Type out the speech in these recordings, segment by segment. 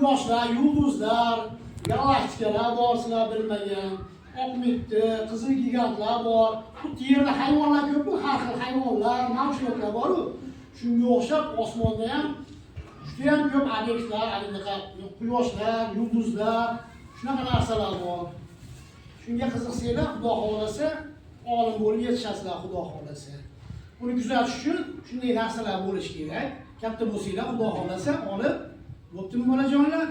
quyoshlar, yulduzlar, galaktikalar bor, sizlar bilmagan. Oqmitdi, qizil gigantlar bor. Bu yerda hayvonlar ko'p-ku, har xil hayvonlar, mavjudotlar bor-ku. Shunga o'xshab osmonda ham juda ham ko'p obyektlar, quyoshlar, yulduzlar, shunaqa narsalar bor. Shunga qiziqsanglar, Xudo xolasa, olim bo'lib yetishasizlar, Xudo xolasa. Buni kuzatish uchun shunday narsalar bo'lishi kerak. Katta bo'lsanglar, Xudo xolasa, olib bo'ptimi bolajonlar?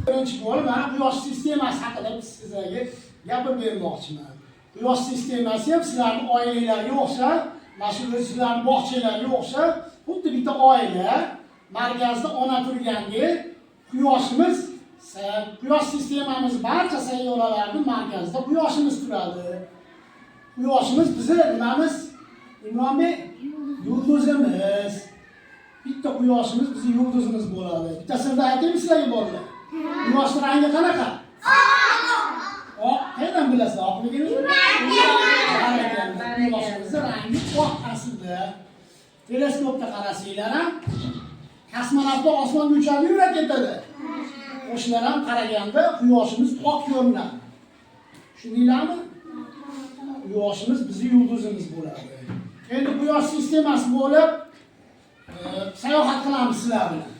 Birinchi bo'lib, mana quyosh sistemasi haqida sizlarga gapirib bermoqchiman. Quyosh sistemasi ham sizlarning oilanglarga o'xshab, mana shu sizlarning bog'chalarga o'xshab, xuddi bitta oila markazida ona turgandek, quyoshimiz, quyosh sistemamiz barcha sayyoralarning markazida quyoshimiz turadi. Quyoshimiz bizning nimamiz? Imomey, yulduzimiz. Bitta quyoshimiz bizning yulduzimiz bo'ladi. Bittasini aytaymi sizlarga bolalar? Quyoshning rangi qanaqa? Oq. Qayerdan bilasizlar oqligini? Quyoshimizning rangi oq aslida. Teleskopda qarasanglar ham kosmonavtlar osmonga uchadi, yurib ketadi. O'shalar ham qaraganda quyoshimiz oq ko'rinadi. Tushundinglarmi? Quyoshimiz bizning yulduzimiz bo'ladi. Endi quyosh sistemasi bo'lib sayohat qilamiz sizlar bilan.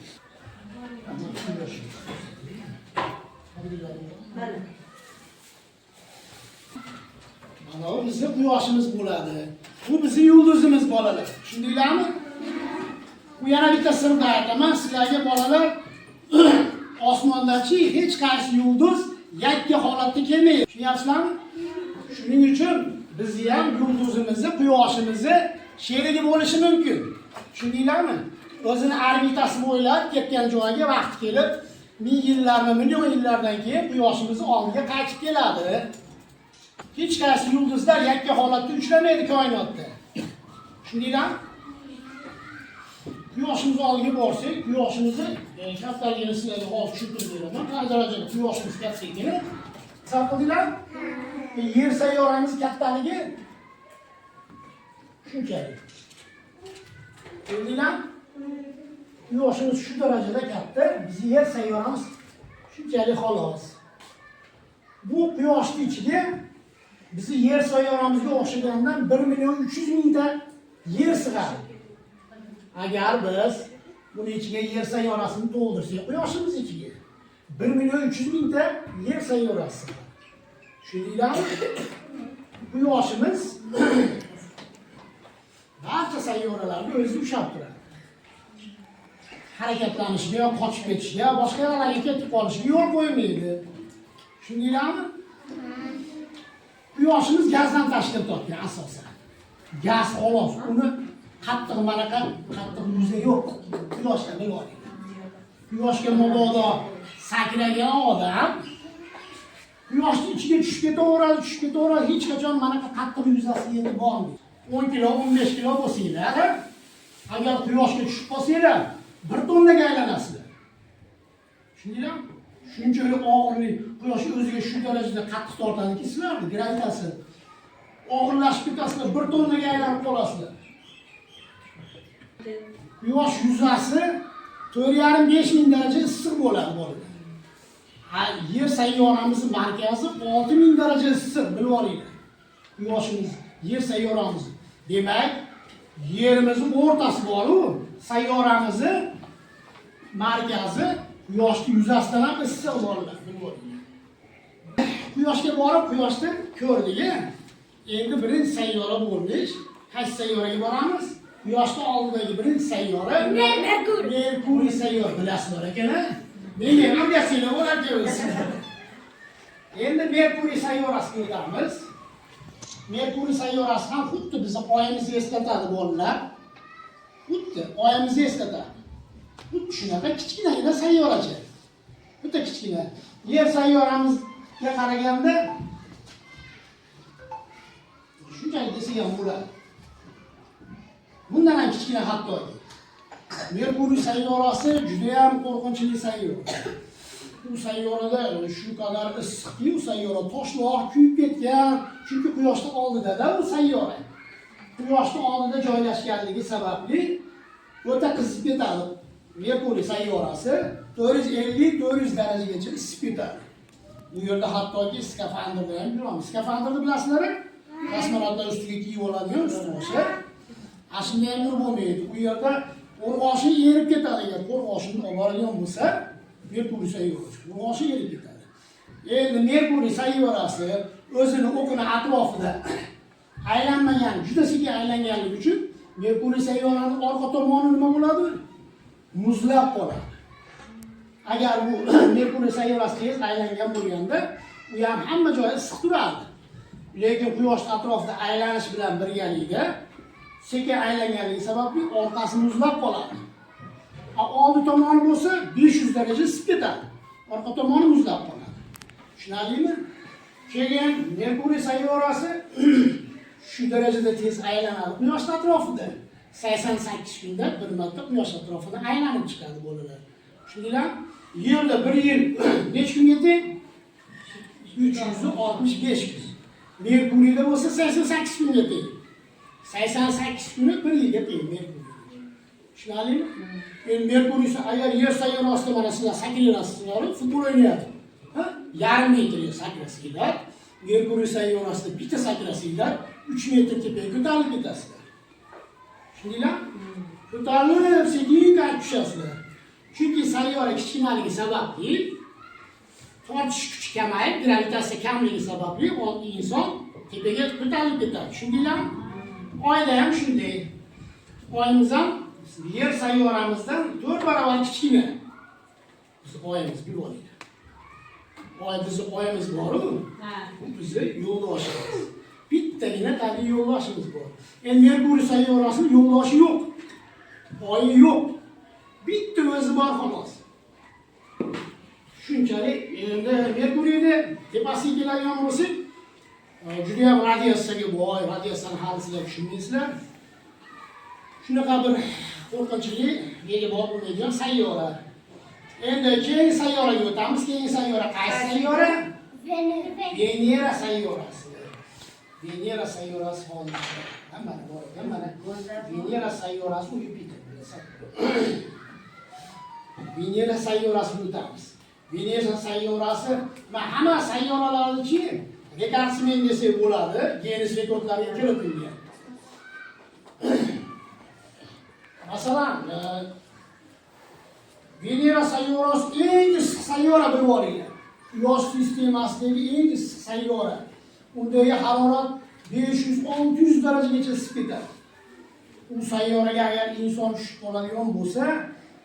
Mana bu bizning quyoshimiz bo'ladi. Bu bizning yulduzimiz bolalar. Tushundinglarmi? Bu yana bitta sirni aytaman sizlarga bolalar. Osmondachi hech qaysi yulduz yakka holatda kelmaydi. Tushunyapsizlarmi? Shuning uchun bizni ham yulduzimizni, quyoshimizni sherigi bo'lishi mumkin. Tushundinglarmi? O'zini orbitasi bo'ylab ketgan joyiga vaqt kelib, ming yillarmi, million yillardan keyin quyoshimizning oldiga qaytib keladi. Hech qaysi yulduzlar yakka holatda uchramaydi koinotda. Tushundinglarmi? Quyoshimiz oldiga borsak, quyoshimizni kattaligini sizlarga hozir tushuntirib beraman. Qay darajada quyoshimiz kattaligini hisob qildinglarmi? Yer sayyoramiz kattaligi shunchalik. Bildinglarmi? Quyoshimiz shu darajada katta, bizning yer sayyoramiz shunchalik xolos. Bu quyoshning ichiga bizning yer sayyoramizga o'xshagandan 1.300.000 ta yer sig'adi. Agar biz buni ichiga yer sayyorasini to'ldirsak, quyoshimiz ichiga 1.300.000 ta yer sayyorasi. Tushundinglarmi? Quyoshimiz barcha sayyoralarga o'zi ushlab turadi. Harakatlanishiga, qochib ketishiga, boshqa yerlarga ketib qolishiga yo'l qo'ymaydi. Tushundinglarmi? Quyoshimiz gazdan tashkil topgan asosan. Gaz xolos, uni qattiq manaqa, qattiq yuzi yo'q. Quyoshda bilib oling. Quyoshga mabodo sakragan odam quyoshning ichiga tushib ketaveradi, hech qachon manaqa qattiq yuzasiga yetib bormaydi. 10 kilo, 15 kilo bo'lsanglar, agar quyoshga tushib qolsanglar, 1 tonnaga aylanasizlar. Tushundinglarmi? Shunchalik og'irlik quyosh o'ziga shu darajada qattiq tortadiki, sizlarning gravitasi og'irlashib ketasizlar, 1 tonnaga aylanib qolasizlar. Quyosh yuzasi 4.5-5 ming daraja issiq bo'ladi bolalar. Yer sayyoramizning markazi 6.000 daraja issiq, bilib olinglar. Quyoshimiz, yer sayyoramiz. Demak, yerimizning o'rtasi bor-ku, sayyoramizning markazi quyoshning yuzasidan ham issiq bolalar, bilib olinglar. Quyoshga borib, quyoshni ko'rdik. Endi birinchi sayyora bo'lmish. Qaysi sayyoraga boramiz? Quyoshning oldidagi birinchi sayyora Merkuriy sayyora, bilasizlar ekan-a? Nega o'rgatsanglar bo'larkanmiz. Endi Merkuriy sayyorasiga o'tamiz. Merkuriy sayyorasi ham xuddi bizning oyimizni eslatadi bolalar. Xuddi oyimizni eslatadi. Xuddi shunaqa kichkinagina sayyoracha. Bitta kichkina. Yer sayyoramizga qaraganda shunchalik desak ham bo'ladi. Bundan ham kichkina hatto. Merkuriy sayyorasi juda ham qo'rqinchli sayyora. Bu sayyorada shu qadar issiqki, u sayyora toshlar kuyib ketgan, chunki quyoshning oldida u sayyora. Quyoshning oldida joylashganligi sababli o'ta qizib ketadi. Merkuriy sayyorasi 450-400 darajagacha isib ketadi. Bu yerda hattoki skafandrda ham yuramiz. Skafandrni bilasizlar? Kosmonavtlar ustiga kiyib oladigan ust-boshi. Ashunda ham yurib bo'lmaydi. Bu yerda qo'rg'oshi erib ketadi agar qo'rg'oshini olib boradigan bo'lsa, Merkuriy sayyorasi qo'rg'oshi erib ketadi. Endi Merkuriy sayyorasi o'zini o'qini atrofida aylanmagan, juda sekin aylanganligi uchun Merkuriy sayyoraning orqa tomoni nima bo'ladi? Muzlab qoladi. Agar bu Merkuriy sayyorasi tez aylangan bo'lganda, u ham hamma joyi issiq turardi. Lekin Quyosh atrofida aylanish bilan birgalikda sekin aylanganligi sababli orqasi muzlab qoladi. Oldi tomoni bo'lsa 500 daraja isib ketadi. Orqa tomoni muzlab qoladi. Tushunarlimi? Keyin Merkuriy sayyorasi shu darajada tez aylanadi. Quyosh atrofida 88 kunda bir marta Quyosh atrofida aylanib chiqadi bolalar. Shuningdek, yilda bir yil necha kunga teng? 365 kun. Merkuriyda bo'lsa 88 kunga teng. 88 kuni bir yilga teng Merkuriy. Tushunarlimi? Endi Merkuriy agar Yer sayyorasida mana sizlar sakrasizlar, futbol o'ynayapti. Yarim metrga sakrasizlar. Merkuriy sayyorasida bitta sakrasizlar, 3 metr tepaga ko'tarilib ketasizlar. Tushundinglar? Ko'tarilib sekin tushasizlar. Chunki sayyora kichkinaligi sababli tortish kuchi kamayib, gravitatsiya kamligi sababli inson tepaga ko'tarilib ketadi. Tushundinglarmi? Oyda ham shunday. Oyimiz ham Yer sayyoramizdan 4 barobar kichkina. Biz oyimiz bir bo'ladi. Bizni oyimiz bor-ku? Bu bizni yo'ldoshimiz. Bittagina tabiiy yo'ldoshimiz bor. Endi Merkuriy sayyorasining yo'ldoshi yo'q. Oyi yo'q. Bitta o'zi bor xolos. Shunchalik endi Merkuriyda tepasiga keladigan bo'lsak, juda ham radiatsiyaga boy, radiatsiyani hali sizlar tushunmaysizlar. Shunaqa bir qo'rqinchli, nega bor bo'lmaydigan sayyora. Endi keyingi sayyoraga o'tamiz. Keyingi sayyora qaysi sayyora? Venera sayyorasi. Venera sayyorasi hozir hammani bor ekan, mana Venera sayyorasi u Yupiter bilasan. Venera sayyorasini o'tamiz. Venera sayyorasi hamma sayyoralarnichi rekordsmen desak bo'ladi, Guinness rekordlariga kiritilgan. Masalan, Venera sayyorasi eng issiq sayyora bilib olinglar. Quyosh sistemasidagi eng issiq sayyora. Undagi harorat 500-600 darajagacha isib ketadi. U sayyoraga agar inson tushib qoladigan bo'lsa,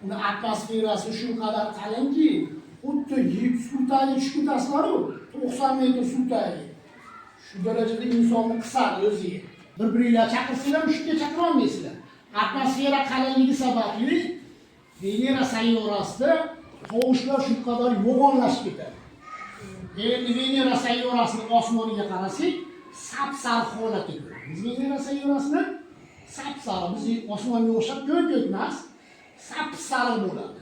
uni atmosferasi shu qadar qalinki, xuddi suvdagi tushib ketasizlar-ku, 90 metr suvdagi. Shu darajada insonni qisadi o'ziga. Bir-biringlar chaqirsanglar, shunga chaqira olmaysizlar. Atmosfera qalinligi sababli Venera sayyorasida tovushlar shu qadar yo'g'onlashib ketadi. Endi Venera sayyorasining osmoniga qarasak, sap-sariq holatda ko'ramiz. Venera sayyorasini sap-sariq, bizning osmonga o'xshab ko'k emas, sap-sariq bo'ladi.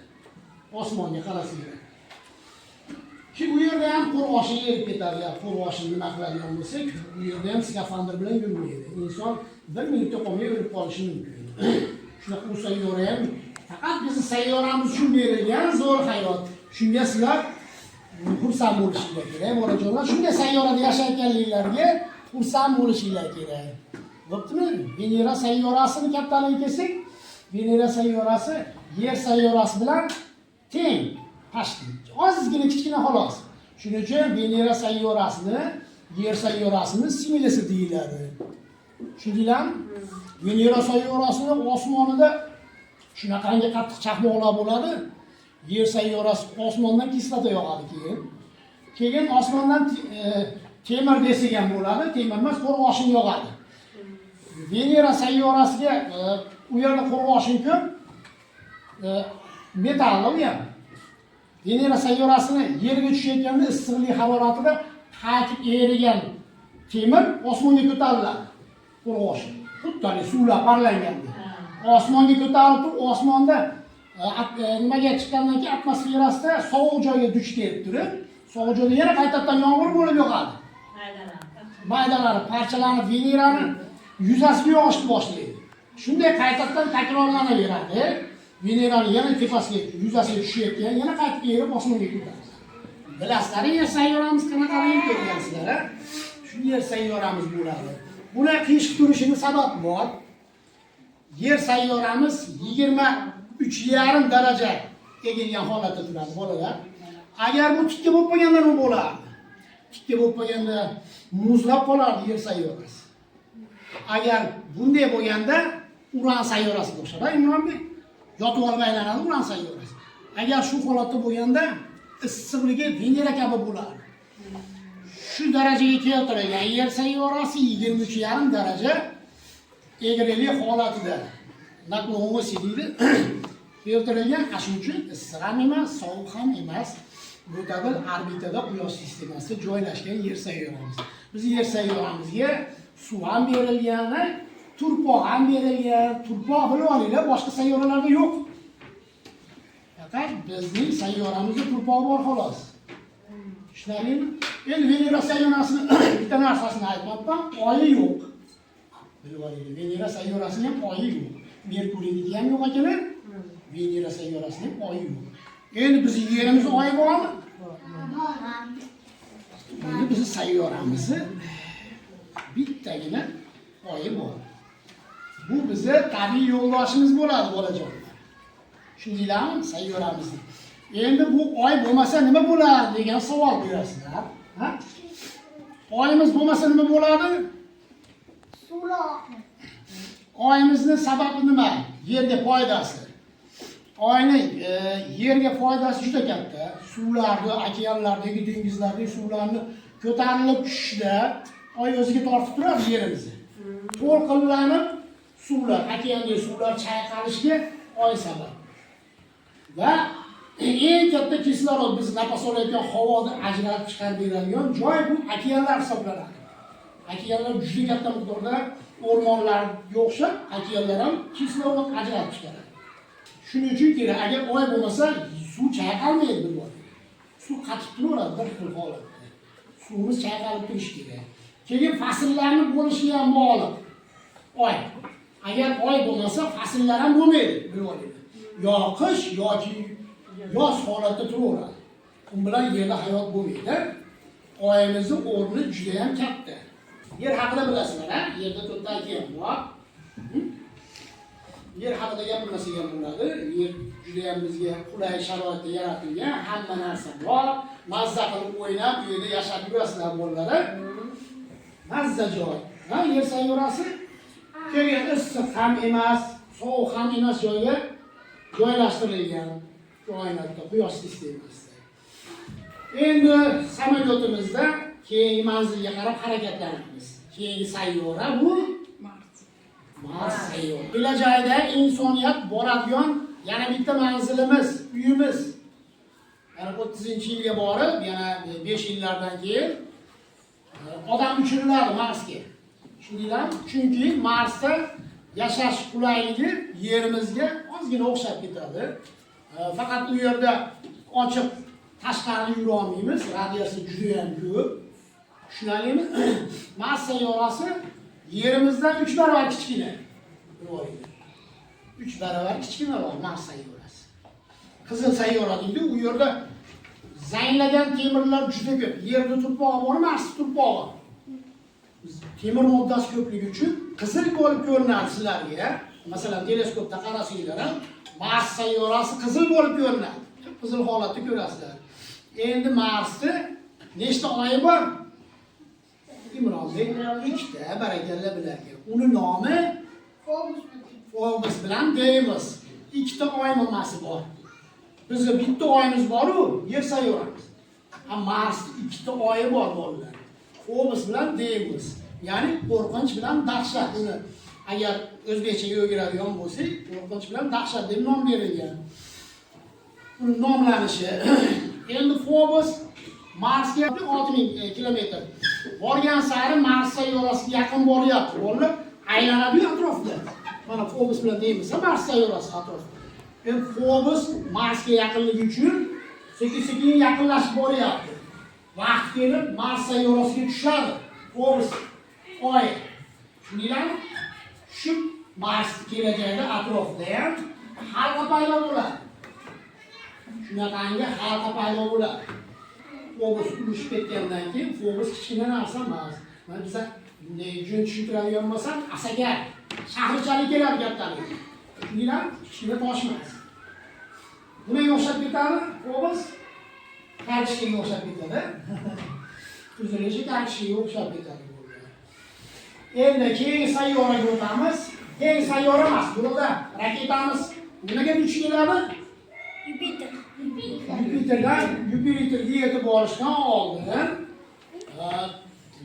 Osmonga qarasanglar. Ki bu yerda ham qo'rg'oshi erib ketadi, qo'rg'oshni nima qiladigan bo'lsak, bu yerda ham skafandr bilan yurmaydi. Inson 1 minutda qolmay o'lib qolishi mumkin. Shunaqa bu sayyora ham faqat bizning sayyoramiz uchun berilgan zo'r hayot. Shunga sizlar xursand bo'lishinglar kerak, bolajonlar. Shunday sayyorada yashayotganliklariga xursand bo'lishinglar kerak. Bo'ptimi? Venera sayyorasini kattaligiga kelsak, Venera sayyorasi Yer sayyorasi bilan teng. Ozgina kichkina xolos. Shuning uchun Venera sayyorasini Yer sayyorasini similasi deyiladi. Tushundinglarmi? Venera sayyorasining osmonida shunaqangi qattiq chaqmoqlar bo'ladi. Yer sayyorasi osmondan kislota yog'adi keyin osmondan temir desak ham bo'ladi, temir emas, qo'rg'oshin yog'adi. Venera sayyorasiga u yerda qo'rg'oshin ko'p, metall u ham. Venera sayyorasini yerga tushayotganda issiqlik haroratida qaytib erigan temir osmonga ko'tariladi. Qo'rg'oshin xuddi suvlar parlanganda osmonga ko'tarilib turib, osmonda nimaga chiqqandan keyin atmosferasida sovuq joyga duch kelib turib, sovuq joyda yana qaytadan yomg'ir bo'lib yog'adi. Maydalari parchalanib Venerani yuzasiga yog'ishni boshlaydi. Shunday qaytadan takrorlanaveradi. Venerani yana tepasiga, yuzasiga tushayotgan, yana qaytib kelib osmonga ko'taradi. Bilasizlar, yer sayyoramiz qanaqaligini ko'rgansizlar, ha? Shu yer sayyoramiz bo'ladi. Buni qiyish turishining sababi bor. Yer sayyoramiz 23,5 daraja egilgan holatda turadi, bolalar. Agar bu tikka bo'lib qolganda nima bo'lardi? Tikka bo'lib qolganda muzlab qolardi yer sayyorasi. Agar bunday bo'lganda Uran sayyorasiga o'xshaydi, Imronbek. Yotib olib aylanadi Uran sayyorasi. Agar shu holatda bo'lganda issiqligi Venera kabi bo'ladi. Shu darajaga keltirilgan yer sayyorasi 23,5 daraja egrilik holatida. Naklonosiya deydi. Keltirilgan, shuning uchun issiq ham emas, sovuq ham emas. Ro'tabil orbitada Quyosh sistemasida joylashgan yer sayyoramiz. Biz yer sayyoramizga suv ham berilgan, turpoq ham berilgan. Turpoq bilib olinglar, boshqa sayyoralarda yo'q. Faqat bizning sayyoramizda turpoq bor xolos. Tushunarlimi? Endi Venera sayyorasini bitta narsasini aytmoqman, oyi yo'q. Bilib olinglar, Venera sayyorasining ham oyi yo'q. Merkuriyniki ham yo'q ekan. Venera sayyorasining oyi yo'q. Endi bizning yerimizda oy bormi? Endi bizning sayyoramizni bittagina oyi bor. Bu bizni tabiiy yo'ldoshimiz bo'ladi, bolajonlar. Tushundinglarmi? Sayyoramizni. Endi bu oy bo'lmasa nima bo'ladi degan savol berasizlar. Ha? Oyimiz bo'lmasa nima bo'ladi? Suvlar. Oyimizning sababi nima? Yerga foydasi. Oyning yerga foydasi juda katta. Suvlarni, okeanlardagi, dengizlardagi suvlarni ko'tarilib tushishda oy o'ziga tortib turadi yerimizni. To'lqinlanib suvlar, okeandagi suvlar chayqalishiga oy sabab. Va eng katta kislorod biz nafas olayotgan havoni ajratib chiqarib beradigan joy bu okeanlar hisoblanadi. Okeanlar juda katta miqdorda o'rmonlarga o'xshab, okeanlar ham kislorod ajratib chiqaradi. Shuning uchun kerak, agar oy bo'lmasa, suv chayqalmaydi bir bor. Suv qatib turaveradi bir xil holatda. Suvimiz chayqalib turishi kerak. Keyin fasllarni bo'lishi ham bog'liq. Oy. Agar oy bo'lmasa, fasllar ham bo'lmaydi, bilib olinglar. Yo qish yoki yoz holatda turaveradi. U bilan yerda hayot bo'lmaydi. Oyimizning o'rni juda ham katta. Yer haqida bilasizlar, ha? Yerda to'rtta okean bor. Yer haqida gapirmasak ham bo'ladi. Yer juda ham bizga qulay sharoitda yaratilgan, hamma narsa bor. Mazza qilib o'ynab, u yerda yashab yurasizlar bolalar. Mazza joy. Ha, yer sayyorasi keyin issiq ham emas, sovuq ham emas joyga joylashtirilgan. Koinotda, Quyosh sistemasida. Endi samolyotimizda keyingi manzilga qarab harakatlanamiz. Keyingi sayyora bu Mars sayyora. Kelajakda insoniyat boradigan yana bitta manzilimiz, uyimiz. Yana 30-yilga borib, yana 5 yillardan keyin odam uchiriladi Marsga. Tushundinglarmi? Chunki Marsda yashash qulayligi yerimizga ozgina o'xshab ketadi. Faqat u yerda ochiq tashqarida yura olmaymiz, radiyasi juda ham ko'p. Tushunarlimi? Mars sayyorasi yerimizdan 3 barobar kichkina. 3 barobar kichkina bor Mars sayyorasi. Qizil sayyora deydi, u yerda zanglagan temirlar juda ko'p. Yerda turpog'i bor, Marsda turpog'i. Temir moddasi ko'pligi uchun qizil bo'lib ko'rinadi sizlarga. Masalan, teleskopda qarasanglar ham Mars sayyorasi qizil bo'lib ko'rinadi. Qizil holatda ko'rasizlar. Endi Marsda nechta oyi bor? Imronbek, 2 ta, barakalla bilarga. Uni nomi Phobos bilan Deimos. 2 ta oy mamasi bor. Bizga bitta oyimiz bor-ku, yer sayyoramiz. Ha, Marsda 2 ta oyi bor bolalar. Phobos bilan Deimos. Ya'ni qo'rqinch bilan dahshat. Uni agar o'zbekchaga o'giradigan bo'lsak, qo'rqinch bilan dahshat deb nom berilgan. Uni nomlanishi. Endi Phobos Marsga 6000 kilometr borgan sari Mars sayyorasiga yaqin boryapti. Bolalar aylanadi atrofda. Mana Phobos bilan deymiz, Mars sayyorasi atrofida. Endi Phobos Marsga yaqinligi uchun sekin-sekin yaqinlashib boryapti. Vaqt kelib Mars sayyorasiga tushadi. Phobos oy. Tushundinglarmi? Shu Mars kelajakda atrofida ham halqa paydo bo'ladi. Shunaqangi halqa paydo bo'ladi. Fobos urushib ketgandan keyin fobos kichkina narsa emas. Mana biza jun tushuntiradigan bo'lsam, asaga shaharchalik keladi kattalik. Shuningdan kichkina tosh emas. Nimaga o'xshab ketadi? Fobos kartishkaga o'xshab ketadi. Tuzilishi kartishkaga o'xshab ketadi. Endi keyingi sayyoraga o'tamiz. Keyingi sayyora emas, burada raketamiz nimaga duch keladi? Yupiter. Yupiterdan Yupiterga yetib borishdan oldin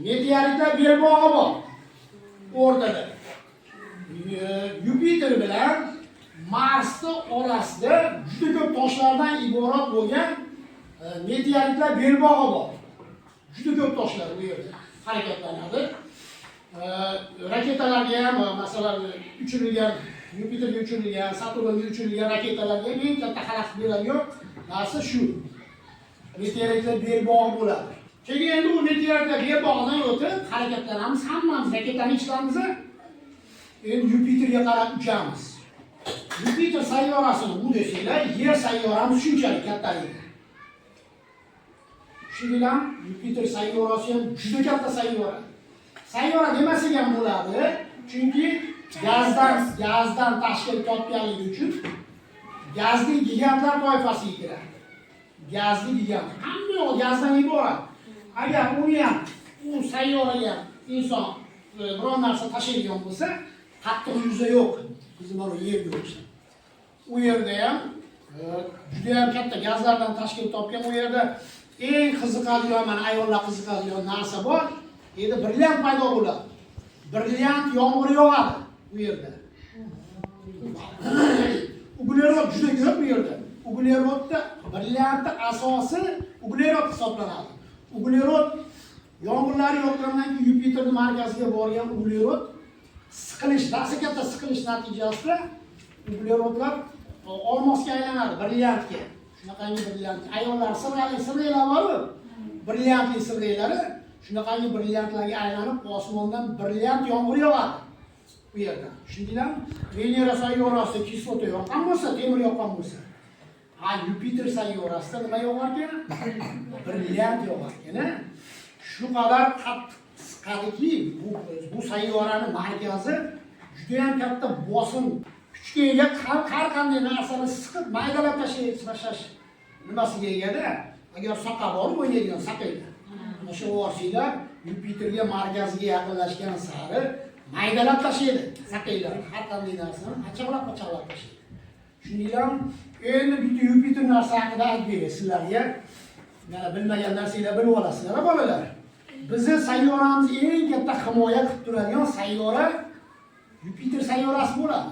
meteoritlar belbog'i bor o'rtada. Yupiter bilan Marsning orasida juda ko'p toshlardan iborat bo'lgan meteoritlar belbog'i bor. Juda ko'p toshlar bu yerda harakatlanadi. Raketalarga ham, masalan, uchirilgan Yupiterga uchirilgan, Saturnga uchirilgan raketalarga eng katta xalaqit beradigan narsa shu. Meteoritlar belbog'i bo'ladi. Keyin endi u meteoritlar belbog'idan o'tib harakatlanamiz, hammamiz raketani ichamiz. Endi Yupiterga qarab uchamiz. Yupiter sayyorasini bu desanglar, Yer sayyoramiz shunchalik kattaligi. Shu bilan Yupiter sayyorasi ham juda katta sayyora. Sayyora demasak ham bo'ladi, chunki gazdan tashkil topganligi uchun gazli gigantlar toifasiga kiradi. Gazli gigant. Hamma yo'q gazdan iborat. Agar uni ham, u sayyoraga inson biror narsa tashiydigan bo'lsa, qattiq yuzi yo'q. Bizim mana yerga o'xshaydi. U yerda ham juda ham katta gazlardan tashkil topgan, u yerda eng qiziqadigan, mana ayollar qiziqadigan narsa bor. Endi brilliant paydo bo'ladi. Brilliant yomg'ir yog'adi bu yerda. Uglerod juda ko'p bu yerda. Uglerodda brilliantning asosi uglerod hisoblanadi. Uglerod yomg'irlar yog'gandan keyin Yupiterning markaziga borgan uglerod siqilish, darsa katta siqilish natijasida uglerodlar olmosga aylanadi, brilliantga. Shunaqangi brilliant ayollar sirraylar bor-ku. Brilliantli sirraylari shunaqangi brilliantlarga aylanib osmondan brilliant yomg'ir yog'adi bu yerda. Shundan Venera sayyorasida kislota yoqqan bo'lsa, temir yoqqan bo'lsa, Yupiter sayyorasida nima yog'ar ekan? Brilliant yog'ar ekan. Shu qadar qattiq siqadiki, bu sayyoraning markazi juda ham katta bosim kuchga ega, har qanday narsani siqib maydalab tashlash nimasiga egada. Agar soqa bor, o'ynaydigan saqaydi. O'sha vositalar Yupiterga markaziga yaqinlashgan sari maydalab tashlaydi, saqaylar. Har qanday narsani achaqlab tashlaydi. Shuningdan endi bitta Yupiter narsa haqida aytib beraman sizlarga. Mana bilmagan narsalar bilib olasizlar, bolalar. Bizning sayyoramiz eng katta himoya qilib turadigan sayyora Yupiter sayyorasi bo'ladi.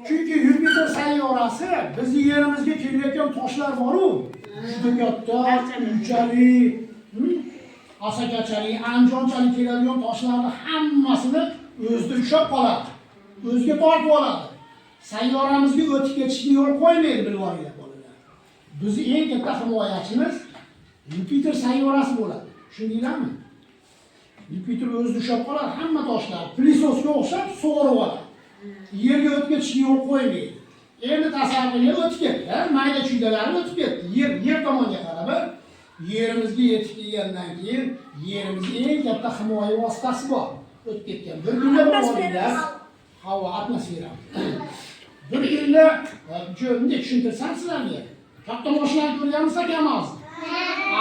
Chunki Yupiter sayyorasi bizning yerimizga kelayotgan toshlar bor-ku, juda katta, unchalik, asakachalik, anjonchalik keladigan toshlarning hammasini o'zida ushlab qoladi. O'ziga tortib oladi. Sayyoramizga o'tib ketishga yo'l qo'ymaydi, bilib olinglar bolalar. Bizning eng katta himoyachimiz Yupiter sayyorasi bo'ladi. Tushundinglarmi? Yupiter o'zida ushlab qoladi, hamma toshlar plisosga o'xshab sug'urib oladi. Yerga o'tib ketishga yo'l qo'ymaydi. Endi tasavvurga o'tib ketdi, mayda chuydalari o'tib ketdi. Yer tomonga qarab, yerimizga yetib kelgandan keyin yerimizning eng katta himoya vositasi bor. O'tib ketgan. Bir kunda bo'lganlar havo atmosfera. Bir kunda bunday tushuntirsam sizlarga. Katta mashinalarni ko'rganmisiz Kamaz?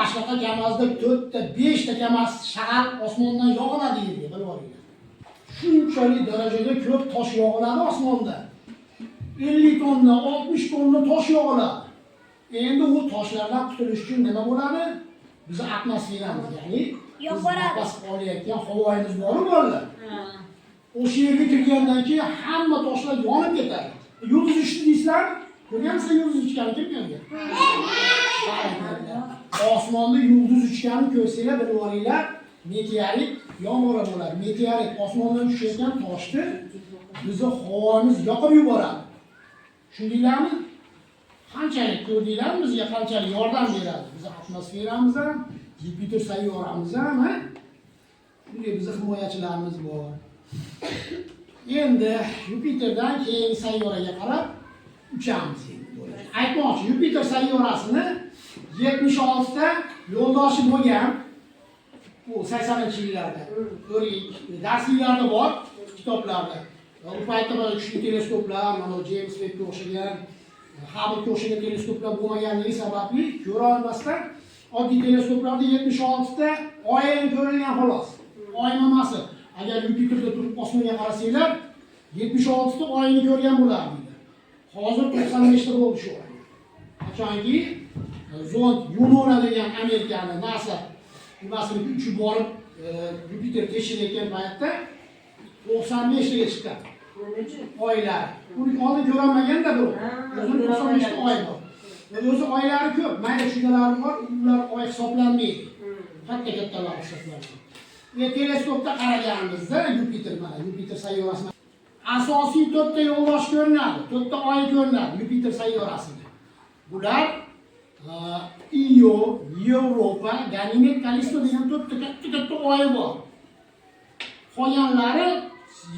Ashnaqa Kamazda 4 ta, 5 ta Kamaz shag'al osmondan yog'iladi yerga, bilib olinglar. Shunchalik darajada ko'p tosh yog'iladi osmonda. 50 tonna, 60 tonna tosh yog'iladi. Endi u toshlardan qutulish uchun nima bo'ladi? Bizning atmosferamiz, ya'ni biz nafas olayotgan havoyimiz bor-ku bolalar. O'sha yerga kirgandan keyin hamma toshlar yonib ketadi. Yulduz uchdi deysizlar? Ko'rganmisiz yulduz uchganini kim ko'rgan? Osmonda yulduz uchganini ko'rsanglar, bilib olinglar, meteorit yomg'ir bo'ladi. Meteorit osmondan tushayotgan toshni bizning havomiz yoqib yuboradi. Tushundinglarmi? Qanchalik ko'rdinglarmi, bizga qanchalik yordam beradi? Bizning atmosferamiz ham, Yupiter sayyoramiz ham, bunday bizning himoyachilarimiz bor. Endi Yupiterdan keyingi sayyoraga qarab uchamiz endi. Aytmoqchi, Yupiter sayyorasini 76 ta yo'ldoshi bo'lgan. Bu 80-yillarda. Ko'ring, darsliklarda bor, kitoblarda. Bu paytda mana kuchli teleskoplar, mana James Webbga o'xshagan, Hubble'ga o'xshagan teleskoplar bo'lmaganligi sababli ko'ra olmasdan oddiy teleskoplarda 76 ta oyni ko'rilgan xolos. Oy mamasi. Agar Yupiterda turib osmonga qarasanglar, 76 ta oyni ko'rgan bo'lardi. Hozir 95 ta bo'ldi shu oy. Qachonki zond Yunona degan Amerikani NASA nimasini uchib borib Yupiter tekshirayotgan paytda 95 taga chiqqan. Oylar. Uni oldin ko'rolmaganda bu. O'zi 95 ta oy bor. O'zi oylari ko'p. Mayda shunalari bor, ular oy hisoblanmaydi. Katta-kattalar hisoblanadi. Teleskopda qaraganimizda Yupiter mana Yupiter sayyorasini asosiy 4 ta yo'ldosh ko'rinadi, 4 ta oy ko'rinadi Yupiter sayyorasida. Bular Io, Yevropa, Ganimed, Kallisto degan 4 ta katta oy bor. Qolganlari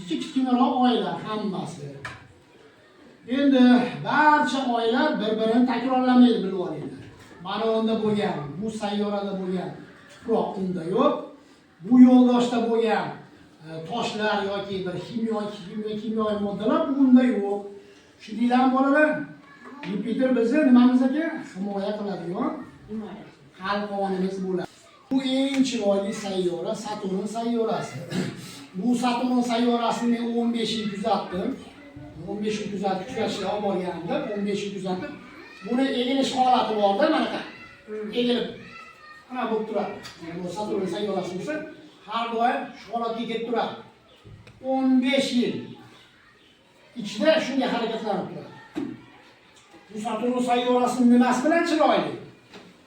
kichkinaroq oylar hammasi. Endi barcha oylar bir-birini takrorlamaydi, bilib olinglar. Mana unda bo'lgan, bu sayyorada bo'lgan tuproq unda yo'q. Bu yo'ldoshda bo'lgan toshlar yoki bir kimyoviy moddalar bunda yo'q. Shuningdek bolalar, Yupiter bizni nimamiz aka? Himoya qiladigan qalqonimiz bo'ladi. Bu eng chiroyli sayyora Saturn sayyorasi. Bu Saturn sayyorasini men 15 yil kuzatdim. 15 yil kuzatishga olib borgandim, 15 yil kuzatib. Buni egilish holati borda, mana qara. Egilib ana bo'lib turadi. Bu Saturn sayyorasi bo'lsa, har doim shu holatga kelib turadi. 15 yil ichida shunga harakatlanib turadi. Bu Saturn sayyorasining nimasi bilan chiroyli?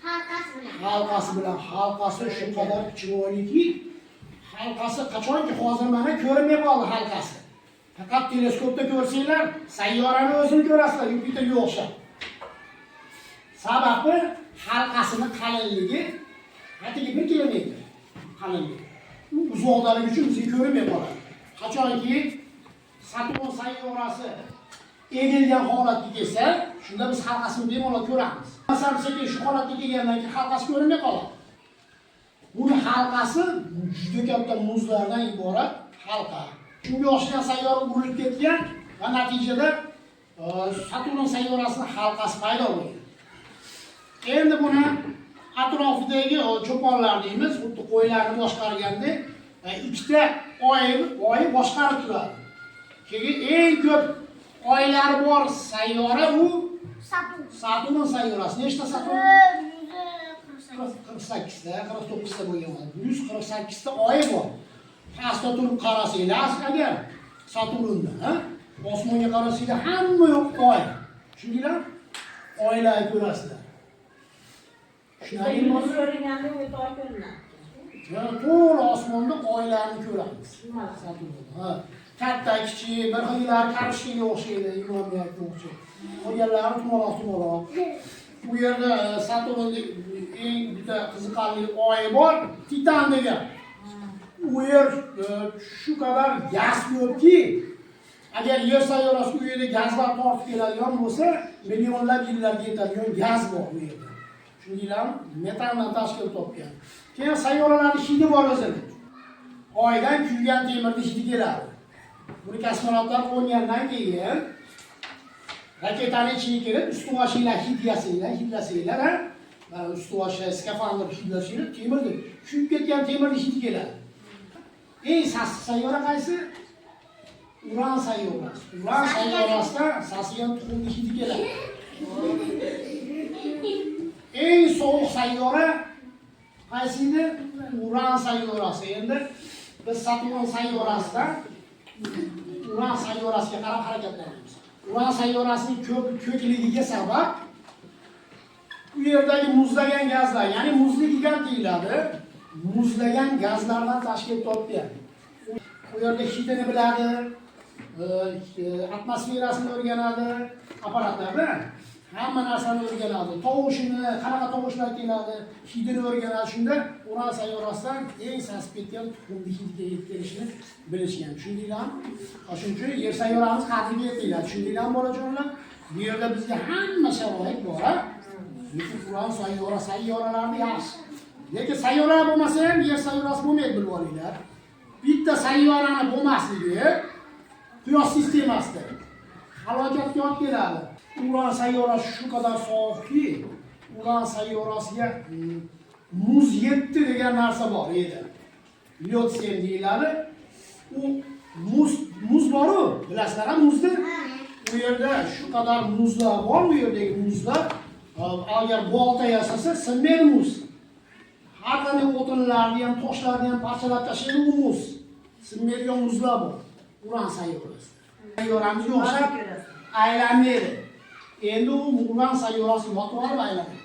Halqasi bilan. Halqasi bilan. Halqasi shu qadar chiroyliki, halqasi qachonki hozir mana ko'rinmay qoldi halqasi. Faqat teleskopda ko'rsanglar, sayyorani o'zini ko'rasizlar, Yupiterga o'xshab. Sababi halqasining qalinligi atigi 1 kilometr qalinligi. Uzoqdaligi uchun bizga ko'rinmay qoladi. Qachonki Saturn sayyorasi egilgan holatga kelsa, shunda biz halqasini bemalol ko'ramiz. Masalan, sekin shu holatga kelgandan keyin halqasi ko'rinmay qoladi. Buni halqasi juda katta muzlardan iborat halqa. Shunga o'xshagan sayyora urilib ketgan va natijada Saturn sayyorasining halqasi paydo bo'lgan. Endi buni atrofidagi cho'ponlar deymiz, xuddi qo'ylarni boshqargandek, ikkita oy boshqarib turadi. Keyin eng ko'p oylari bor sayyora u Saturn sayyorasi. Nechta Saturn? 48 ta, 49 ta bo'lgan. 148 ta oyi bor. Pastda turib qarasanglar, agar Saturnda, osmonga qarasanglar hamma yo'q oy. Tushundinglar? Oylarni ko'rasizlar. Shunday ko'ringanda o'ta oy ko'rinadi. Yana to'g'ri osmonda oylarni ko'ramiz. Saturnda. Katta, kichik, bir xillar qarishga o'xshaydi, imomiyatga o'xshaydi. Qolganlari tumoq. Bu yerda Saturnning eng bitta qiziqarli oyi bor, Titan degan. U yer shu qadar gaz ko'pki, agar yer sayyorasi u yerda gazlar tortib keladigan bo'lsa, millionlab yillarga yetadigan gaz bor bu yerda. Shuningdek, metandan tashkil topgan. Keyin sayyoralarning hidi bor o'zini. Oydan kuygan temirning hidi keladi. Buni kosmonavtlar qo'ygandan keyin raketaning ichiga kirib, ustuvashinglar hidlasanglar, mana ustuvashi skafandr hidlasanglar, temirni kuyib ketgan temirning hidi keladi. Eng sassiq sayyora qaysi? Uran sayyorasi. Uran sayyorasida sasigan tuxumning hidi keladi. Eng sovuq sayyora qaysi edi? Uran sayyorasi. Endi biz Saturn sayyorasidan Uran sayyorasiga qarab harakatlanamiz. Uran sayyorasining ko'pligiga sabab bu yerdagi muzlagan gazlar, ya'ni muzli gigant deyiladi. Muzlagan gazlardan tashkil topgan. Bu yerda hidini biladi, atmosferasini o'rganadi, apparatlarda hamma narsani o'rganadi. Tovushini, qanaqa tovushlar keladi, hidini o'rganadi. Shunda Uran sayyorasidan eng sasib ketgan tuxumning hidiga yetib kelishini bilishgan. Shuningdek, shuning uchun yer sayyoramiz qadriga yetiladi. Shuningdek, bolajonlar, Bu yerda bizga hamma sharoit bor, ha? Lekin Qur'on sayyoralarni yaxshi. Lekin sayyora bo'lmasa ham yer sayyorasi bo'lmaydi, bilib olinglar. Bitta sayyorani bo'lmasligi Quyosh sistemasida halokatga olib keladi. Uran sayyorasi shu qadar sovuqki, Uran sayyorasiga muz yetdi degan narsa bor edi. Lyotsen deyiladi. U muz bor-ku, bilasizlar, muzni. Bu yerda shu qadar muzlar bor, bu yerdagi muzlar agar bolta yasasa sinmaydi muz. Har qanday o'tinlarni ham, toshlarni ham parchalab tashlaydi u muz. Sinmaydigan muzlar bor. Uran sayyorasi. Sayyoramiz yo'qsa aylanmaydi. Endi u Uran sayyorasi yotib olib aylanadi.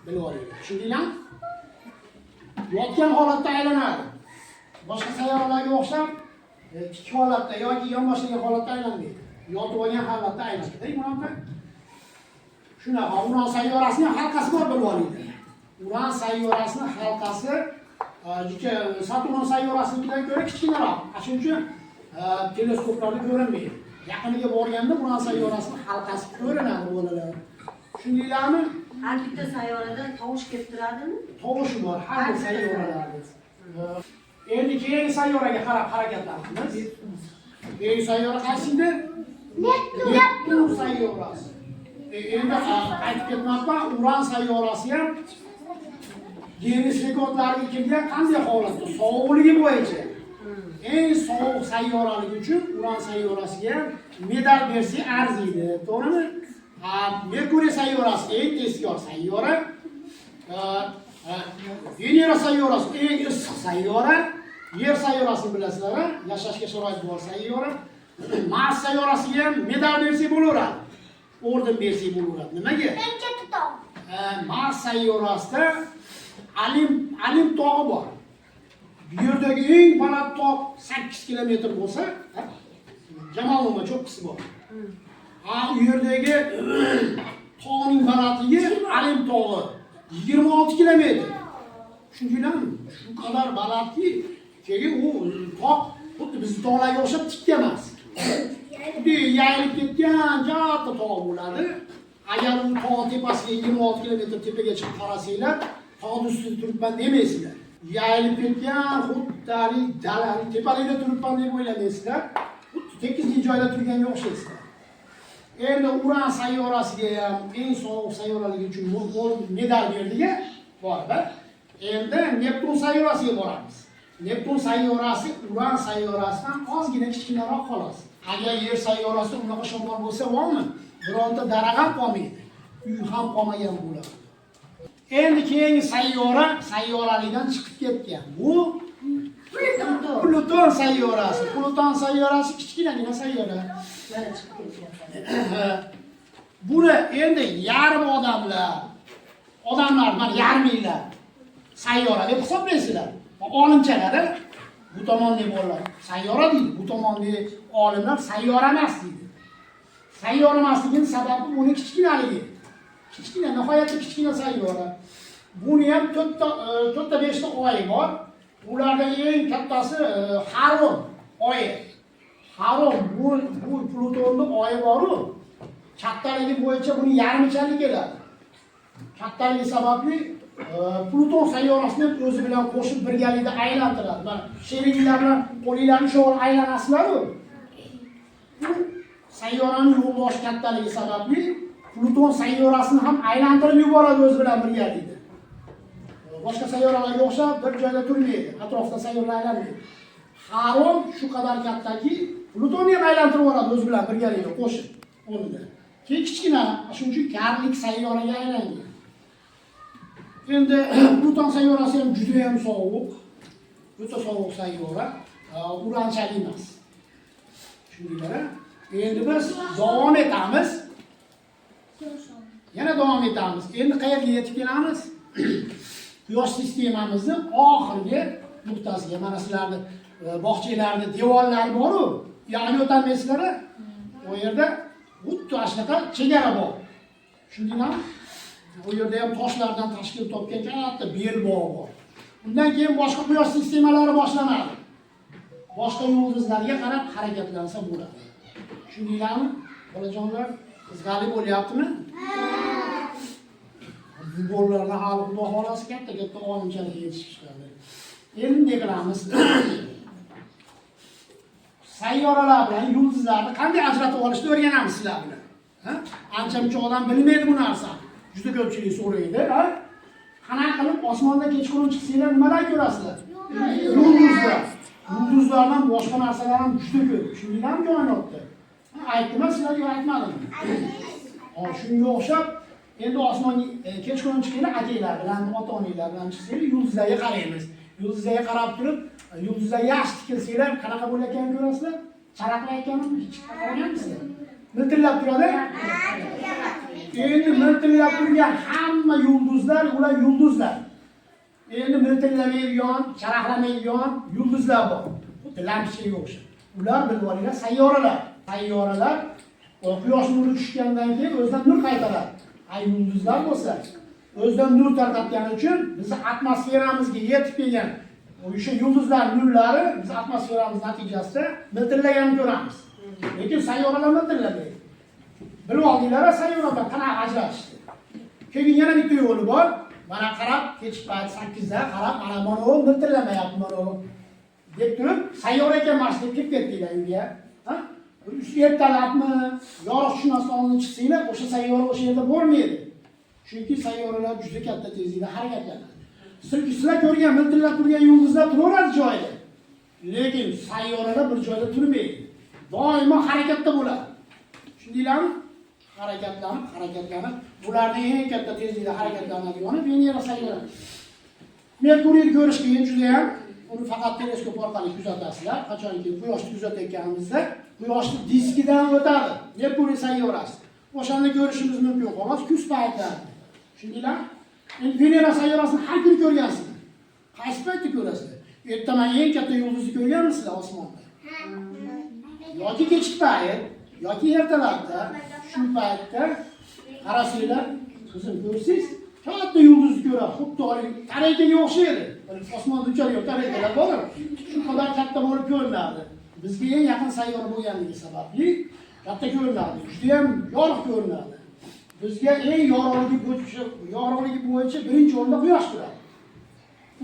Bilib olinglar. Tushundinglarmi? Yotgan holatda aylanadi. Boshqa sayyoralarga o'xshab tik holatda yoki yonboshlagan holatda aylanmaydi. Yotib olgan holatda aylanadi. Bunaqa. Shunaqa Uran sayyorasining halqasi bor, bilib olinglar. Uran sayyorasining halqasi Saturn sayyorasininkidan ko'ra kichkinaroq. Shuning uchun teleskoplarda ko'rinmaydi. Yaqiniga borganda Uran sayyorasining halqasi ko'rinadi, bolalar. Tushundinglarmi? Har bitta sayyoradan tovush kelib turadimi? Tovushi bor har bir sayyoralarda. Endi keyingi sayyoraga qarab harakatlanamiz. Keyingi sayyora qaysida? Neptun sayyorasi. Endi qaytib ketmoqda Uran sayyorasi ham Ginness rekordlariga kirgan qanday holatda? Sovuqligi bo'yicha. Eng sovuq sayyoralik uchun Uran sayyorasiga medal bersa arziydi. To'g'rimi? Merkuriy sayyorasi eng tezkor sayyora. Venera sayyorasi eng issiq sayyora. Yer sayyorasini bilasizlar, yashashga sharoit bor sayyora. Mars sayyorasiga ham medal bersa bo'laveradi. Orden bersa bo'laveradi. Nimaga? Eng katta tog'. Mars sayyorasida Olimp tog'i bor. Bu yerdagi eng baland tog' 8 kilometr bo'lsa, Jamoloma cho'qqisi bor. U yerdagi tog'ning balandligi Olimp tog'i 26 kilometr. Tushundinglarmi? Shu qadar balandki, keyin u tog' xuddi bizning tog'larga o'xshab tikka emas. Yayilib ketgan katta tog' bo'ladi. Agar u tog' tepasiga 26 kilometr tepaga chiqib qarasanglar, tog' ustida turibman demaysizlar. Yayilib ketgan xuddi dalali tepalikda turibman deb o'ylamaysizlar. Xuddi tekislik joyda turganga o'xshaysizlar. Endi Uran sayyorasiga ham eng sovuq sayyoraligi uchun medal berdiga bor-da. Endi Neptun sayyorasiga boramiz. Neptun sayyorasi Uran sayyorasidan ozgina kichkinaroq xolos. Agar yer sayyorasi unaqa shamol bo'lsa, bo'lmi? Bironta daraxt ham qolmaydi. Uy ham qolmagan bo'ladi. Endi keyingi sayyoralikdan chiqib ketgan. Bu Pluton sayyorasi. Pluton sayyorasi kichkinagina sayyora. Buni endi yarim odamlar, mana yarminglar sayyora deb hisoblaysizlar. Olimchalar bu tomonni bolalar sayyora deydi, bu tomonni olimlar sayyora emas deydi. Sayyora emasligining sababi uni kichkinaligi. Kichkina, nihoyatda kichkina sayyora. Buni ham 4 ta 5 ta oyi bor. Ulardan eng kattasi Haron oyi. Haron bu Plutonning oyi bor-ku. Kattaligi bo'yicha buni yarmichalik keladi. Kattaligi sababli Pluton sayyorasini o'zi bilan qo'shib birgalikda aylantiradi. Mana sheriklar bilan qo'linglarni sho'g'il aylanasizlar-ku. Bu sayyoraning yo'ldosh kattaligi sababli Pluton sayyorasini ham aylantirib yuboradi o'zi bilan birgalikda. Boshqa sayyoralarga o'xshab bir joyda turmaydi, atrofda sayyoralar aylanmaydi. Haron shu qadar kattaki, Plutonni ham aylantirib yuboradi o'zi bilan birgalikda qo'shib o'rnida. Keyin kichkina, shuning uchun karlik sayyoraga aylangan. Endi Pluton sayyorasi ham juda ham sovuq. Juda sovuq sayyora, Uranchalik emas. Tushundinglar-a? Endi biz davom etamiz. Yana davom etamiz. Endi qayerga yetib kelamiz? Quyosh sistemamizning oxirgi nuqtasiga. Mana sizlarning bog'chalarda devorlar bor-ku, ya'ni o'tamaysizlar. O yerda xuddi shunaqa chegara bor. Tushundinglarmi? Bu yerda ham toshlardan tashkil topgan katta belbog' bor. Undan keyin boshqa quyosh sistemalari boshlanadi. Boshqa yulduzlarga qarab harakatlansa bo'ladi. Tushundinglarmi? Bolajonlar, qizg'ali bo'lyaptimi? Bu bolalarni hali Xudo xolasi katta olimchaga yetishishadi. Endi nima qilamiz? Sayyoralar bilan yulduzlarni qanday ajratib olishni o'rganamiz sizlar bilan. Ancha-muncha odam bilmaydi bu narsani. Juda ko'pchilik so'raydi, ha? Qanaqa qilib osmonda kechqurun chiqsanglar nimalar ko'rasizlar? Yulduzlar. Yulduzlardan boshqa narsalar ham juda ko'p. Shuningdek koinotda. Aytdimmi sizlarga aytmadimmi? Shunga o'xshab endi osmonga kechqurun chiqinglar, akanglar bilan, ota-onanglar bilan chiqsanglar, yulduzlarga qaraymiz. Yulduzlarga qarab turib, yulduzlar yaxshi tikilsanglar, qanaqa bo'layotganini ko'rasizlar? Charaqlayotganini hech qaramaysizlar. Miltillab turadi? Endi miltillab turgan hamma yulduzlar, ular yulduzlar. Endi miltillamaydigan, charaqlamaydigan yulduzlar bor. Xuddi lampochkaga o'xshab. Ular bilib olinglar, sayyoralar. Sayyoralar quyosh nuri tushgandan keyin o'zidan nur qaytaradi. Yulduzlar bo'lsa, o'zidan nur tarqatgani uchun bizni atmosferamizga yetib kelgan o'sha yulduzlar nurlari biz atmosferamiz natijasida miltillaganini ko'ramiz. Lekin sayyoralar miltillamaydi. Bilib oldinglar, sayyoradan qanaqa ajratishdi. Keyin yana bitta yo'li bor. Mana qarab, kech payt 8da qarab, mana bu miltillamayapti mana deb turib, sayyora ekanmas deb kelib ketdinglar uyga. Ha? Ertalabmi, yorug'shunosdan oldin chiqsanglar, o'sha sayyora o'sha yerda bo'lmaydi. Chunki sayyoralar juda katta tezlikda harakatlanadi. Sizlar ko'rgan miltillab turgan yulduzlar turaveradi joyida. Lekin sayyoralar bir joyda turmaydi. Doimo harakatda bo'ladi. Tushundinglarmi? Harakatlanib, bularning eng katta tezlikda harakatlanadigan Venera sayyorasi. Merkuriyni ko'rish qiyin juda ham. Uni faqat teleskop orqali kuzatasizlar. Qachonki Quyoshni kuzatayotganimizda Quyoshning diskidan o'tadi Merkuriy sayyorasi. O'shanda ko'rishimiz mumkin xolos kuz paytlarida. Tushundinglarmi? Endi Venera sayyorasini har kun ko'rgansizlar. Qaysi paytda ko'rasizlar? Ertaman eng katta yulduzni ko'rganmisizlar osmonda? Yoki kechki payt, yoki ertalabda, shu paytda qarasanglar, qizim ko'rsangiz, katta yulduzni ko'rasiz. Xuddi oling taraykaga o'xshaydi. Osmonda uchadigan taraykalar bor. Shu qadar katta bo'lib ko'rinadi. Bizga eng yaqin sayyora bo'lganligi sababli katta ko'rinadi. Juda ham yorug' ko'rinadi. Bizga eng yorug'ligi bo'yicha birinchi o'rinda Quyosh turadi.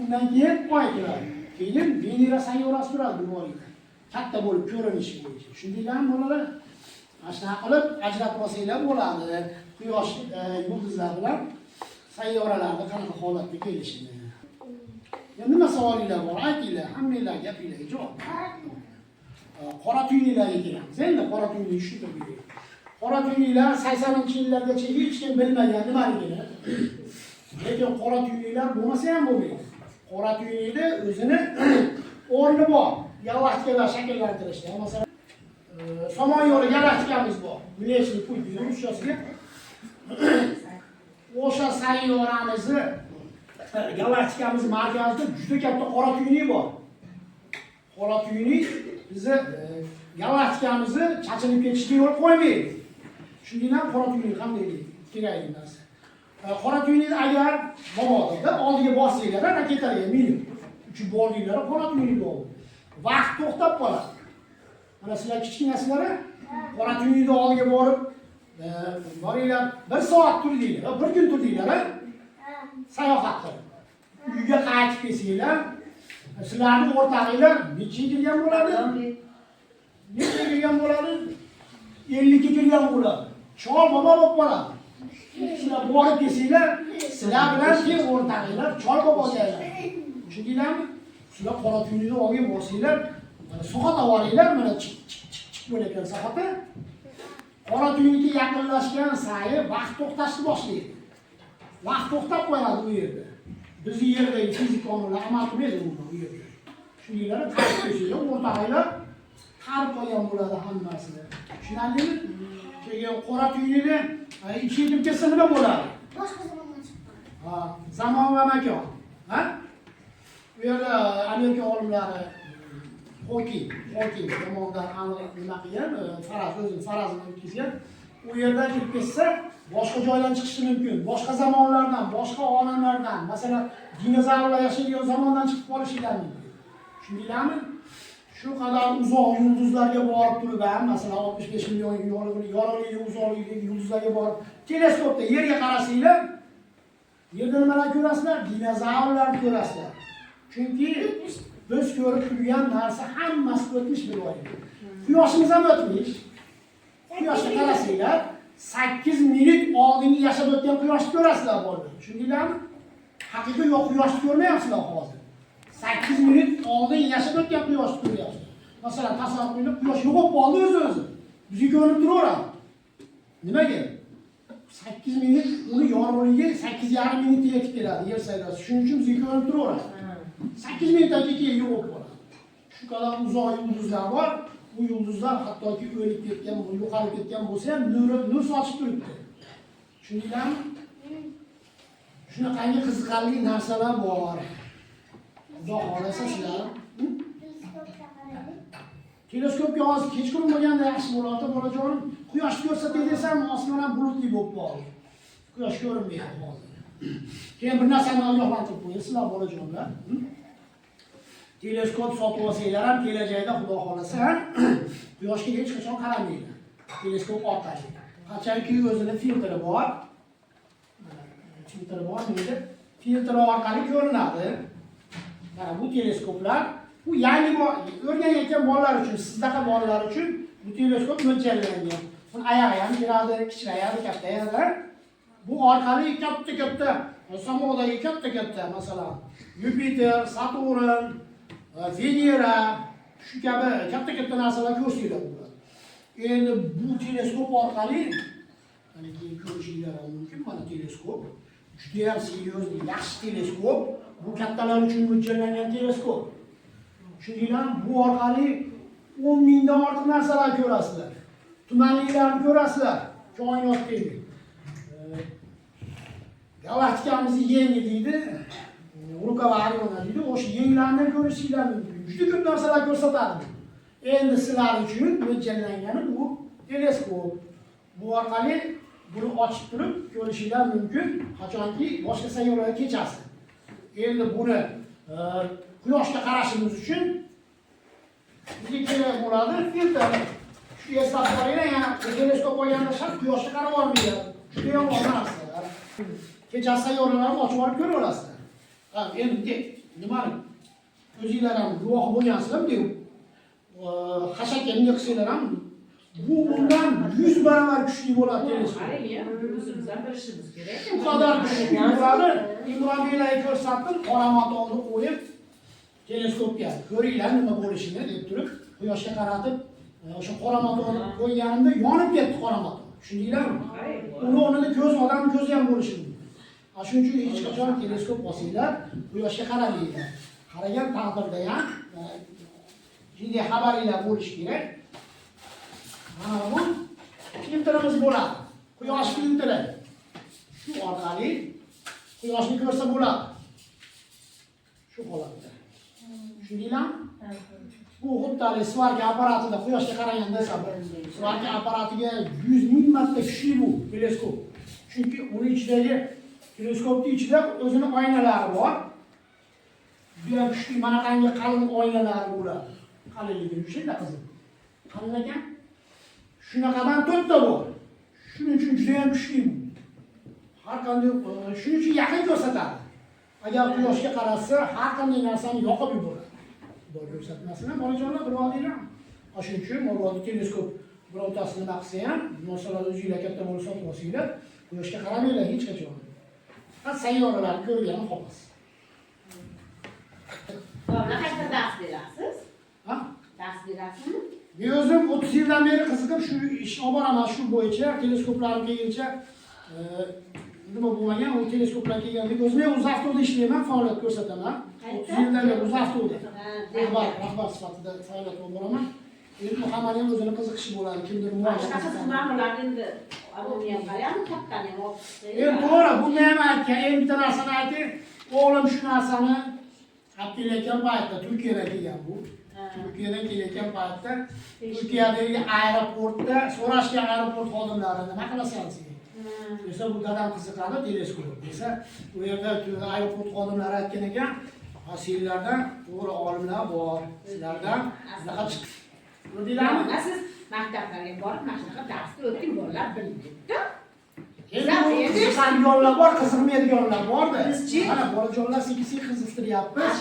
Undan keyin Oy turadi. Keyin Venera sayyorasi turadi bu o'rinda. Katta bo'lib ko'rinishi bo'yicha. Shundaylarmi bolalar? Mana shunaqa qilib ajratib olsanglar bo'ladi. Quyosh yulduzlar bilan sayyoralarning qanaqa holatda kelishini. Nima savolinglar bor? Aytinglar, hammanglar gapinglarga javob. Qora tuynilarga kelamiz. Endi qora tuyni tushuntirib beraylik. Qora tuynilar 80-yillargacha hech kim bilmagan nimaligini. Lekin qora tuynilar bo'lmasa ham bo'lmaydi. Qora tuynida o'zini o'rni bor. Galaktiklar shakllantirishda. Masalan, Somon yo'li galaktikamiz bor. Mlechniy pult ruschasiga. O'sha sayyoramizni galaktikamiz markazida juda katta qora tuyni bor. Qora tuyni bizni galaktikamizni chachinib ketishga yo'l qo'ymaydi. Shundan ham qora tuyni qanday kerakli narsa. Qora tuyni agar mabodo oldiga bossanglar, raketalarga minib uchib bordinglar, qora tuyni bor. Vaqt to'xtab qoladi. Mana sizlar kichkinasizlar qora tuynining oldiga borib, boringlar 1 soat turdinglar, 1 kun turdinglar, sayohat qilib. Uyga qaytib kelsanglar, sizlarning o'rtag'inglar necha kelgan bo'ladi? Necha kelgan bo'ladi? 50 ga kelgan bo'ladi. Chol bobo bo'lib qoladi. Sizlar borib kelsanglar, sizlar bilan teng o'rtag'inglar chol boboga aylanadi. Tushundinglarmi? Sizlar qora tuynining oldiga borsanglar, mana soat olinglar, mana chik bo'layotgan soatda qora tuyniga yaqinlashgan sayi vaqt to'xtashni boshlaydi. Vaqt to'xtab qo'yadi bu yerda. Bizning yerdagi fizik qonunlar amal qilmaydi bu yerda. Shuninglar qarib qo'yishlar, o'rtag'inglar qarib qo'ygan bo'ladi hammasini. Tushunarlimi? Keyin qora tuynini ichiga kelsa nima bo'ladi? Boshqa zamondan chiqqan. Zamon va makon. Ha? Bu yerda Amerika olimlari Hawking tomonidan aniq nima qilgan, farazini o'tkazgan. U yerda kelib ketsa, boshqa joydan chiqishi mumkin. Boshqa zamonlardan, boshqa olamlardan, masalan, dinozavrlar yashagan zamondan chiqib qolishlari mumkin. Tushundinglarmi? Shu qadar uzoq yulduzlarga borib turib ham, masalan 65 million yorug'ligi, uzoqligi yulduzlarga borib, teleskopda yerga qarasanglar, yerda nimalar ko'rasizlar? Dinozavrlarni ko'rasizlar. Chunki biz ko'rib turgan narsa hammasi o'tmish bir oylik. Quyoshimiz ham o'tmish. Quyoshga qarasanglar, 8 minut oldingi yashab o'tgan quyoshni ko'rasizlar bolalar. Tushundinglarmi? Haqiqiy yo'q quyoshni ko'rmayapsizlar hozir. 8 minut oldin yashab o'tgan quyoshni ko'ryapsizlar. Masalan, tasavvur qiling, quyosh yo'qolib qoldi o'zi-o'zi. Bizga ko'rinib turaveradi. Nimaga? 8 minut uni yorug'ligi 8,5 minutga yetib keladi yer sayyorasi. Shuning uchun bizga ko'rinib turaveradi. 8 minutdan keyin yo'q bo'ladi. Shu qadar uzoq yulduzlar bor. Bu yulduzlar hattoki o'lib ketgan, yo'qolib ketgan bo'lsa ham nur sochib turibdi. Tushundinglarmi? Shunaqangi qiziqarli narsalar bor. Xudo xolasa sizlar teleskopga hozir kechqurun bo'lganda yaxshi bo'lardi, bolajonim. Quyoshni ko'rsatay desam, osmon ham bulutli bo'lib qoldi. Quyosh ko'rinmayapti hozir. Keyin bir narsani ogohlantirib qo'yasizlar, bolajonlar. Teleskop sotib olsanglar ham kelajakda xudo xolasa quyoshga hech qachon qaramaydi. Teleskop orqali. Qachonki o'zini filtri bor. Filtri bor, nega? Filtr orqali ko'rinadi. Mana bu teleskoplar, bu yangi o'rganayotgan bolalar uchun, sizdaqa bolalar uchun bu teleskop mo'ljallangan. Buni oyog'i ham kiradi, kichrayadi, kattayadi. Bu orqali katta samodagi katta, masalan, Yupiter, Saturn, Venera, shu kabi katta narsalar ko'rsanglar bo'ladi. Endi bu teleskop orqali mana keyin ko'rishingiz mumkin, mana teleskop. Juda ham seriozli, yaxshi teleskop. Bu kattalar uchun mo'ljallangan teleskop. Tushundinglarmi? Bu orqali 10 mingdan ortiq narsalar ko'rasizlar. Tumanliklarni ko'rasizlar. Koinotdagi. Galaktikamizni yengi deydi. Rukava Ariona deydi. O'sha yenglarni ko'rishinglar mumkin. Juda ko'p narsalar ko'rsatadi. Endi sizlar uchun mo'ljallangani bu teleskop. Bu orqali buni ochib turib ko'rishinglar mumkin. Qachonki boshqa sayyoraga kechasiz. Endi buni quyoshga qarashimiz uchun bizga kerak bo'ladi filtr. Shu eslab qo'yinglar, yana teleskop olganda shart quyoshga qarab olmaydi. Juda ham narsa. Kechasi sayyoralarni ochib olib ko'rib olasizlar. Endi nimani o'zinglar ham guvoh bo'lgansizlar deb hashakka nima qilsanglar ham bu bundan 100 barobar kuchli bo'ladi teleskop. O'zimizdan bilishimiz kerak. Shu qadar kuchli bo'ladi. Imroniylarga ko'rsatdim, qora matoni qo'yib teleskopga ko'ringlar nima bo'lishini deb turib, quyoshga qaratib, o'sha qora matoni qo'yganimda yonib ketdi qora maton. Tushundinglarmi? Uni o'rnida odam ko'zi ham bo'lishi mumkin. Shuning uchun hech qachon teleskop olsanglar, quyoshga qaramanglar. Qaragan taqdirda ham jiddiy xabaringlar bo'lishi kerak. Mana bu filtrimiz bo'ladi. Quyosh filtri. Shu orqali quyoshni ko'rsa bo'ladi. Shu holatda. Tushundinglarmi? Bu xuddi svarka apparatida quyoshga qaragan desa, svarka apparatiga 100 ming marta kuchli bu teleskop. Chunki uni ichidagi teleskopning ichida o'zini oynalari bor. Juda kuchli mana qanday qalin oynalar bo'ladi. Qalinligi shunday qizim. Qalin ekan. Shunaqadan to'rtta bor. Shuning uchun juda ham kuchli bu. Har qanday shuning uchun yaqin ko'rsatadi. Agar quyoshga qarasa, har qanday narsani yoqib yuboradi. Xudo ko'rsatmasin, bolajonlar, birodarlar. Shuning uchun mo'g'ul teleskop birortasini nima qilsa ham, masalan, o'zingizlar katta bo'lsa sotib olsanglar, quyoshga qaramanglar hech qachon. Sayyoralarni ko'rgani xolos. Qayerda dars berasiz? Ha? Dars berasizmi? Men o'zim 30 yildan beri qiziqib shu ishni olib boraman, shu bo'yicha teleskoplarni kelguncha nima bo'lmagan, u teleskoplar kelganda o'zim ham UzAvtoda ishlayman, faoliyat ko'rsataman. 30 yildan beri UzAvtoda rahbar sifatida faoliyat olib boraman. Endi hamma ham o'zini qiziqishi bo'ladi, kimdir muammo. Shunaqa ma'lumotlar endi aboniyam qarayapti, kattani ham olib. Endi to'g'ri, buni ham aytgan, endi bitta narsani aytay. O'g'lim shu narsani olib kelayotgan paytda Turkiyadan kelgan bu. Turkiyadan kelayotgan paytda Turkiyadagi aeroportda so'rashgan aeroport xodimlari nima qilasan sen? Desa bu dadam qiziqadi teleskop. Desa u yerda aeroport xodimlari aytgan ekan, Sizlardan to'g'ri olimlar bor. Sizlardan bunaqa chiqdi. Biladinglarmi? Siz maktablarga borib, mana shunaqa darsga o'ting, bolalar bilmaydi. Qiziqadiganlar yo'llar bor, qiziqmaydiganlar bor-da. Mana bolajonlar sekin-sekin qiziqtiryapmiz.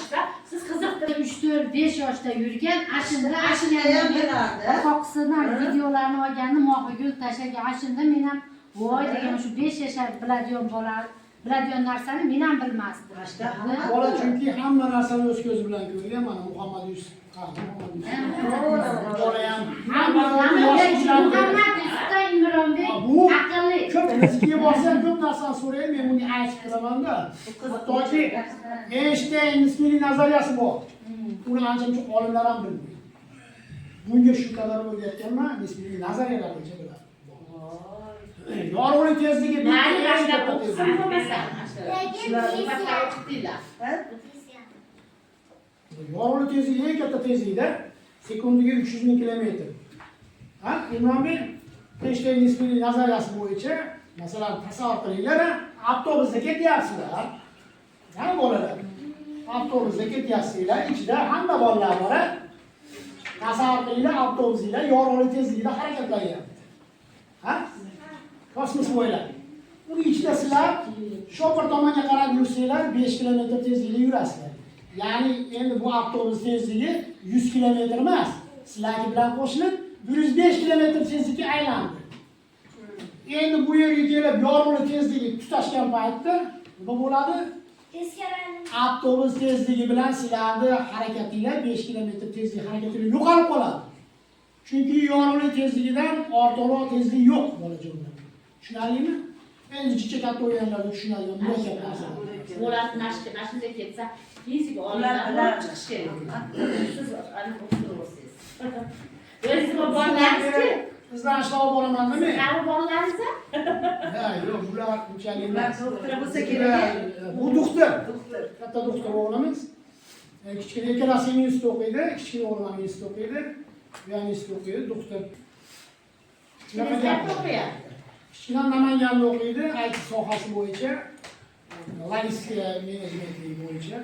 Siz qiziqtirib 3-4-5 yoshda yurgan ashunda ham beradi. qoqisidan videolarni olganni Mohigul tashaga ashunda men ham voy degan shu 5 yashar biladigan narsani men ham bilmasdim. Bola chunki hamma narsani o'z ko'zi bilan ko'rgan. Mana Muhammad Yusuf. Bola ham hamma bu aqlli. ko'p rizqiga borsa ham ko'p narsani so'raydi. Men buni aytib turaman-da. Hattoki Einstein nisbiy nazariyasi bor. Uni ancha-muncha olimlar ham bilmaydi. Bunga shu qadar o'rgatganman, nisbiy nazariyalar bo'yicha biladi. Yorug'lik tezligi mani boshlab o'qisam bo'lmasa. Yorug'lik tezligi eng katta tezlikda sekundiga 300 ming kilometr. Ha, Imrombey Einstein nisbiy nazariyasi bo'yicha, masalan, tasavvur qilinglar, avtobusda ketyapsizlar. Ha, bolalar. Avtobusda ketyapsizlar, ichida hamma bolalar bor. Tasavvur qilinglar, avtobuslar yorug'lik tezligida harakatlanyapti. Ha? Kosmos bo'ylab. Uni ichida sizlar shopir tomonga qarab yursanglar 5 kilometr tezlikda yurasizlar. Ya'ni endi bu avtobus tezligi 100 kilometr emas. Sizlarga bilan qo'shilib 105 kilometr tezlikka aylandi. Endi bu yerga kelib yorug'lik tezligi tutashgan paytda nima bo'ladi? Avtobus tezligi bilan sizlarning harakatinglar 5 kilometr tezlik harakatinglar yo'qolib qoladi. Chunki yorug'lik tezligidan ortiqroq tezlik yo'q bolajonlar. Tushunarlimi? Endi jicha katta o'yinlarda tushunadigan murakkab narsalar. Bo'lasi mana shunday ketsa, fizik olimlar chiqish kerak. Siz ana o'qiysiz. O'zingiz bolalarsiz-ku. Izlanishga olib boramanmi men? Qani bolalaringiz? Ha, yo'q, bular unchalik Ular doktor bo'lsa kerak. Bu doktor. Katta doktor o'g'limiz. Kichkina ikkalasi institutda o'qiydi, kichkina o'g'lim ham institutda o'qiydi. Bu ham institutda o'qiydi, doktor. Kichkina Namanganda o'qiydi, IT sohasi bo'yicha, logistika menejmentligi bo'yicha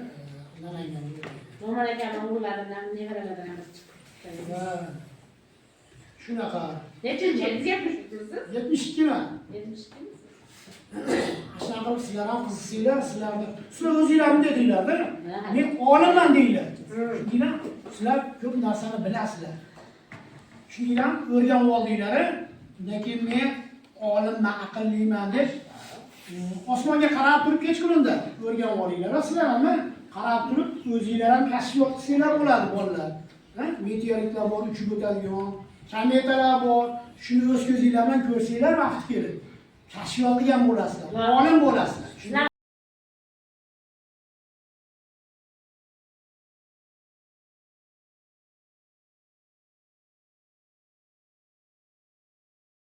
Namanganda o'qiydi. Umar akam o'g'illaridan, nevaralaridan ham chiqdi. Shunaqa. Nechinchi yil 72 mi? 72. Shunaqa qilib sizlar ham qiziqsanglar, sizlar o'zinglar bunday deydinglar-da. Men olimman deydilar. Shuninglar, sizlar ko'p narsani bilasizlar. Shuninglar o'rganib oldinglar. Undan keyin men olimman, aqlliman deb osmonga qarab turib kechqurunda o'rganib olinglar. Sizlar ham qarab turib o'zinglar ham kashfiyot qilsanglar bo'ladi bolalar. Meteoritlar bor, uchib o'tadigan, kometalar bor. Shuni o'z ko'zinglar bilan ko'rsanglar vaqt kelib kashfiyot qilgan bo'lasizlar. Olim bo'lasizlar.